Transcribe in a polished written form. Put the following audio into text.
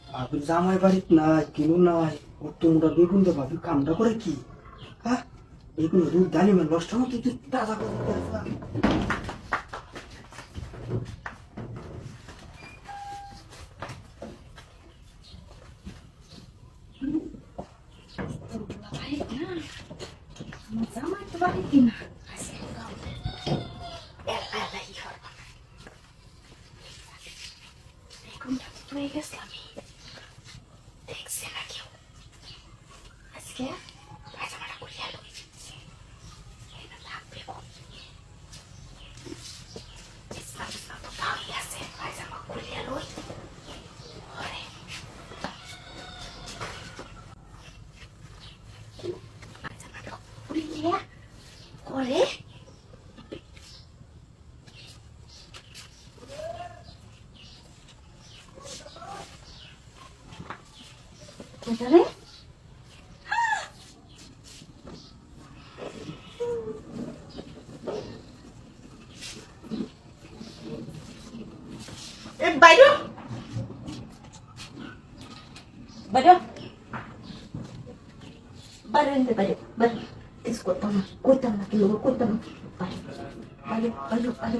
ভাবির জামাই বাড়িত নাই কিনো নাই তোমরা বেগুন দে ভাবি কামটা করে কি হ্যাঁ বেগুন দুধ ডালি মানে নষ্ট হতো তুই তাজা করে জামাই তো বাড়ি কিনা বেগুনটা তো তুই গেছিলাম দেখছি না কেউ আজকে পায়জামাটা খুলে এলো লাগবে তো ভালোই আছে পায়জামা খুলে এলো পায়জামাটা খুলে নিয়ে করে কোথায় বাইরে বাইরে বাইরে বাইরে বাইরে কিছু করতাম না কিন্তু করতাম না বাইরে বাইরে বাইরে বাইরে